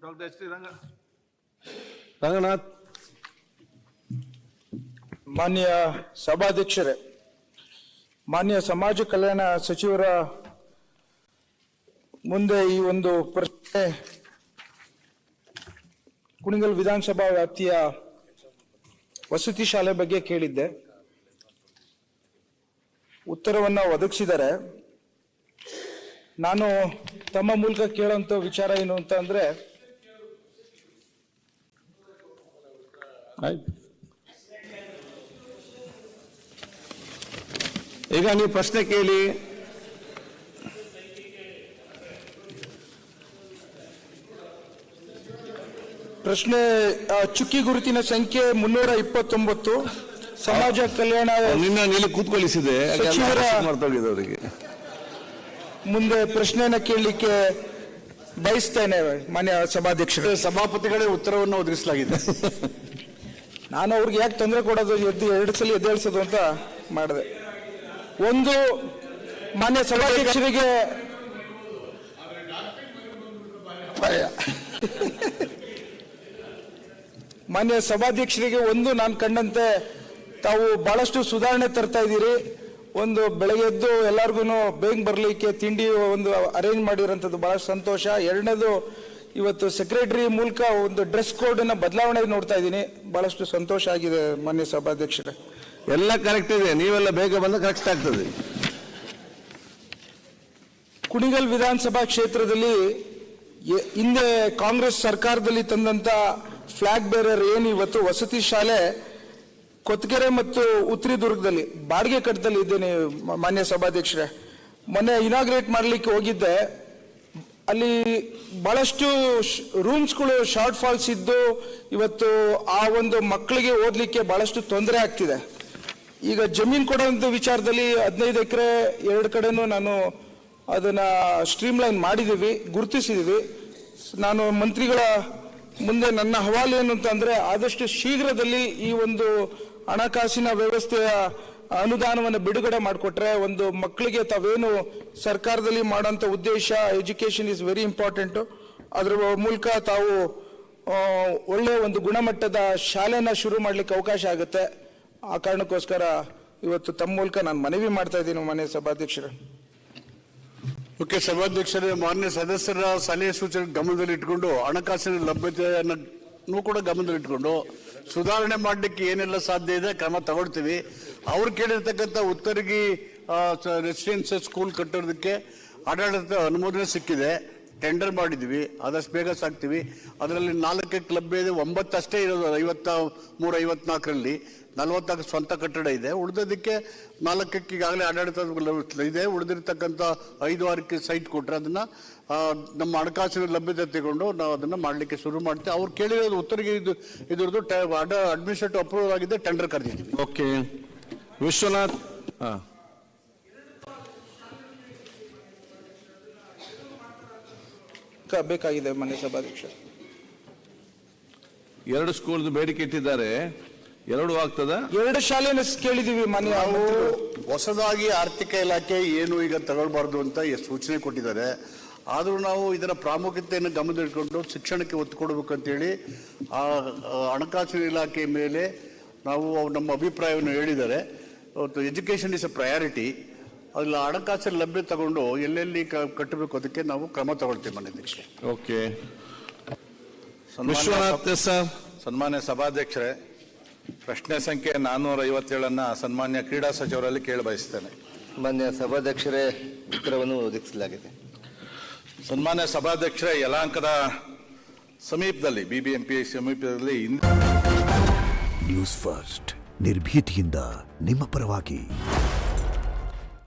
Doctor S T Ranganath. ಮಾನ್ಯ ಸಭಾಧ್ಯಕ್ಷರೇ, ಮಾನ್ಯ ಸಮಾಜ ಕಲ್ಯಾಣ ಸಚಿವರ ಮುಂದೆ ಈ ಒಂದು ಪ್ರಶ್ನೆ ಕುಣಿಗಲ್ ವಿಧಾನಸಭಾ ವ್ಯಾಪ್ತಿಯ ವಸತಿ ಶಾಲೆ ಬಗ್ಗೆ ಕೇಳಿದ್ದೆ. ಉತ್ತರವನ್ನ ಒದಗಿಸಿದರೆ ನಾನು ತಮ್ಮ ಮೂಲಕ ಕೇಳುವಂತ ವಿಚಾರ ಏನು ಅಂತ ಅಂದ್ರೆ, ಈಗ ನೀವು ಪ್ರಶ್ನೆ ಕೇಳಿ. ಪ್ರಶ್ನೆ ಚುಕ್ಕಿ ಗುರುತಿನ ಸಂಖ್ಯೆ 329 ಸಮಾಜ ಕಲ್ಯಾಣ ನಿನ್ನ ನೀಲಿ ಕೂತ್ಕೊಳ್ಳಿಸಿದೆ ಸಚಿವರ ಅವರಿಗೆ ಮುಂದೆ ಪ್ರಶ್ನೆಯನ್ನ ಕೇಳಲಿಕ್ಕೆ ಬಯಸ್ತೇನೆ. ಮಾನ್ಯ ಸಭಾಧ್ಯಕ್ಷರು, ಸಭಾಪತಿಗಳೇ ಉತ್ತರವನ್ನು ಒದಗಿಸಲಾಗಿದೆ. ನಾನು ಅವ್ರಿಗೆ ಯಾಕೆ ತೊಂದರೆ ಕೊಡೋದು, ಎರಡು ಸಲ ಎದ್ದೇಳಿಸೋದು ಅಂತ ಮಾಡಿದೆ. ಒಂದು, ಮಾನ್ಯ ಸಭಾಧ್ಯಕ್ಷರಿಗೆ ಮಾನ್ಯ ಸಭಾಧ್ಯಕ್ಷರಿಗೆ ಒಂದು, ನಾನು ಕಂಡಂತೆ ತಾವು ಬಹಳಷ್ಟು ಸುಧಾರಣೆ ತರ್ತಾ ಇದ್ದೀರಿ. ಒಂದು ಬೆಳಗ್ಗೆ ಎದ್ದು ಎಲ್ಲರಿಗೂ ಬೇಗ ಬರಲಿಕ್ಕೆ ತಿಂಡಿ ಒಂದು ಅರೇಂಜ್ ಮಾಡಿರೋಂಥದ್ದು ಬಹಳ ಸಂತೋಷ. ಎರಡನೇದು, ಇವತ್ತು ಸೆಕ್ರೆಟರಿ ಮೂಲಕ ಒಂದು ಡ್ರೆಸ್ ಕೋಡ್ ಅನ್ನ ಬದಲಾವಣೆ ನೋಡ್ತಾ ಇದ್ದೀನಿ, ಬಹಳಷ್ಟು ಸಂತೋಷ ಆಗಿದೆ. ಮಾನ್ಯ ಸಭಾಧ್ಯಕ್ಷರೇ, ಎಲ್ಲ ಕರೆಕ್ಟ್ ಇದೆ, ನೀವೆಲ್ಲ ಬೇಗ ಬಂದ ಕರೆಕ್ಟ್ ಆಗ್ತದೆ. ಕುಣಿಗಲ್ ವಿಧಾನಸಭಾ ಕ್ಷೇತ್ರದಲ್ಲಿ ಹಿಂದೆ ಕಾಂಗ್ರೆಸ್ ಸರ್ಕಾರದಲ್ಲಿ ತಂದಂತ ಫ್ಲಾಗ್ ಬೇರರ್ ಏನು ಇವತ್ತು ವಸತಿ ಶಾಲೆ ಕೊತ್ತಗೆರೆ ಮತ್ತು ಉತ್ತರದುರ್ಗದಲ್ಲಿ ಬಾಡಿಗೆ ಕಟ್ಟದಲ್ಲಿ ಇದ್ದೇನೆ. ಮಾನ್ಯ ಸಭಾಧ್ಯಕ್ಷರೇ, ಮೊನ್ನೆ ಇನಾಗ್ರೇಟ್ ಮಾಡಲಿಕ್ಕೆ ಹೋಗಿದ್ದೆ. ಅಲ್ಲಿ ಬಹಳಷ್ಟು ರೂಮ್ಸ್ಗಳು ಶಾರ್ಟ್ ಫಾಲ್ಸ್ ಇದ್ದು ಇವತ್ತು ಆ ಒಂದು ಮಕ್ಕಳಿಗೆ ಓದಲಿಕ್ಕೆ ಬಹಳಷ್ಟು ತೊಂದರೆ ಆಗ್ತಿದೆ. ಈಗ ಜಮೀನು ಕೊಡುವಂಥ ವಿಚಾರದಲ್ಲಿ 15 ಎಕರೆ 2 ಕಡೆನೂ ನಾನು ಅದನ್ನ ಸ್ಟ್ರೀಮ್ಲೈನ್ ಮಾಡಿದ್ದೀವಿ, ಗುರುತಿಸಿದ್ದೀವಿ. ನಾನು ಮಂತ್ರಿಗಳ ಮುಂದೆ ನನ್ನ ಹವಾಲು ಏನು ಅಂತಂದ್ರೆ, ಆದಷ್ಟು ಶೀಘ್ರದಲ್ಲಿ ಈ ಒಂದು ಹಣಕಾಸಿನ ವ್ಯವಸ್ಥೆಯ ಅನುದಾನವನ್ನು ಬಿಡುಗಡೆ ಮಾಡಿಕೊಟ್ರೆ ಒಂದು ಮಕ್ಕಳಿಗೆ ತಾವೇನು ಸರ್ಕಾರದಲ್ಲಿ ಮಾಡುವಂತ ಉದ್ದೇಶ ಎಜುಕೇಶನ್ ಇಸ್ ವೆರಿ ಇಂಪಾರ್ಟೆಂಟ್, ಅದರ ಮೂಲಕ ತಾವು ಒಳ್ಳೆ ಒಂದು ಗುಣಮಟ್ಟದ ಶಾಲೆನ ಶುರು ಮಾಡಲಿಕ್ಕೆ ಅವಕಾಶ ಆಗುತ್ತೆ. ಆ ಕಾರಣಕ್ಕೋಸ್ಕರ ಇವತ್ತು ತಮ್ಮ ಮೂಲಕ ನಾನು ಮನವಿ ಮಾಡ್ತಾ ಇದ್ದೀನಿ. ಮಾನ್ಯ ಸಭಾಧ್ಯಕ್ಷರೇ, ಮುಖ್ಯ ಸಭಾಧ್ಯಕ್ಷರೇ, ಮಾನ್ಯ ಸದಸ್ಯರ ಸಲಹೆ ಸೂಚನೆ ಗಮನದಲ್ಲಿ ಇಟ್ಕೊಂಡು ಹಣಕಾಸಿನ ಲಭ್ಯತೆಯನ್ನು ಕೂಡ ಗಮನದಲ್ಲಿಟ್ಕೊಂಡು ಸುಧಾರಣೆ ಮಾಡಲಿಕ್ಕೆ ಏನೆಲ್ಲ ಸಾಧ್ಯ ಇದೆ ಕ್ರಮ ತಗೊಳ್ತೀವಿ. ಅವ್ರು ಕೇಳಿರ್ತಕ್ಕಂಥ ಉತ್ತರಗಿ ರೆಸಿಡೆನ್ಸಿಯಲ್ ಸ್ಕೂಲ್ ಕಟ್ಟೋದಕ್ಕೆ ಆಡಳಿತ ಅನುಮೋದನೆ ಸಿಕ್ಕಿದೆ, ಟೆಂಡರ್ ಮಾಡಿದ್ವಿ, ಆದಷ್ಟು ಬೇಗ ಸಾಕ್ತೀವಿ. ಅದರಲ್ಲಿ 4 ಕ್ಲಬ್ ಇದೆ, 9 ಅಷ್ಟೇ ಇರೋದು 53-54ರಲ್ಲಿ 44 ಸ್ವಂತ ಕಟ್ಟಡ ಇದೆ. ಉಳಿದೋದಕ್ಕೆ 4 ಈಗಾಗಲೇ ಆಡಳಿತ ಇದೆ. ಉಳಿದಿರ್ತಕ್ಕಂಥ 5-6 ಸೈಟ್ ಕೊಟ್ಟರೆ ಅದನ್ನ ನಮ್ಮ ಹಣಕಾಸಿನ ಲಭ್ಯತೆ ತಗೊಂಡು ನಾವು ಅದನ್ನ ಮಾಡಲಿಕ್ಕೆ ಶುರು ಮಾಡ್ತೀವಿ. ಅವ್ರು ಕೇಳಿರೋದು ಉತ್ತರಿಗೆ ಇದ್ರದ್ದು ಅಡ್ಮಿನಿಸ್ಟ್ರೇಟಿವ್ ಅಪ್ರೂವಲ್ ಆಗಿದೆ, ಟೆಂಡರ್ ಕರೆದಿದ್ದೀವಿ. ಓಕೆ, ವಿಶ್ವನಾಥ್. ಬೇಕಾಗಿದೆ. ಮಾನ್ಯ ಸಭಾಧ್ಯಕ್ಷ, 2 ಸ್ಕೂಲ್ ಬೇಡಿಕೆ ಇಟ್ಟಿದ್ದಾರೆ, 2 ಆಗ್ತದ. 2 ಶಾಲೆನ ಕೇಳಿದೀವಿ. ಮಾನ್ಯ ನಾವು ಹೊಸದಾಗಿ ಆರ್ಥಿಕ ಇಲಾಖೆ ಏನು ಈಗ ತಗೊಳ್ಬಾರ್ದು ಅಂತ ಸೂಚನೆ ಕೊಟ್ಟಿದ್ದಾರೆ. ಆದರೂ ನಾವು ಇದರ ಪ್ರಾಮುಖ್ಯತೆಯನ್ನು ಗಮನದಲ್ಲಿಟ್ಕೊಂಡು ಶಿಕ್ಷಣಕ್ಕೆ ಒತ್ತು ಕೊಡಬೇಕು ಅಂತೇಳಿ ಆ ಹಣಕಾಸಿನ ಇಲಾಖೆ ಮೇಲೆ ನಾವು ನಮ್ಮ ಅಭಿಪ್ರಾಯವನ್ನು ಹೇಳಿದ್ದಾರೆ. Education is A priority. ಅಲ್ಲ ಹಣಕಾಸಿನ ಲಭ್ಯ ತಗೊಂಡು ಎಲ್ಲೆಲ್ಲಿ ಕಟ್ಟಬೇಕು ಅದಕ್ಕೆ ನಾವು ಕ್ರಮ ತಗೊಳ್ತೀವಿ. ಮನೆಯಧ್ಯಕ್ಷೆ. ಓಕೆ, ಸನ್ಮಾನ್ಯ ಸಭಾಧ್ಯಕ್ಷರೇ, ಪ್ರಶ್ನೆ ಸಂಖ್ಯೆ 457 ಸನ್ಮಾನ್ಯ ಕ್ರೀಡಾ ಸಚಿವರಲ್ಲಿ ಕೇಳಬಯಸ್ತೇನೆ. ಮಾನ್ಯ ಸಭಾಧ್ಯಕ್ಷರೇ, ಉತ್ತರವನ್ನು ಒದಗಿಸಲಾಗಿದೆ. ಸನ್ಮಾನ್ಯ ಸಭಾಧ್ಯಕ್ಷರೇ, ಯಲಹಂಕದ ಸಮೀಪದಲ್ಲಿ BBMP ಸಮೀಪದಲ್ಲಿ ನ್ಯೂಸ್ ಫಸ್ಟ್ ನಿರ್ಭೀತಿಯಿಂದ ನಿಮ್ಮ ಪರವಾಗಿ.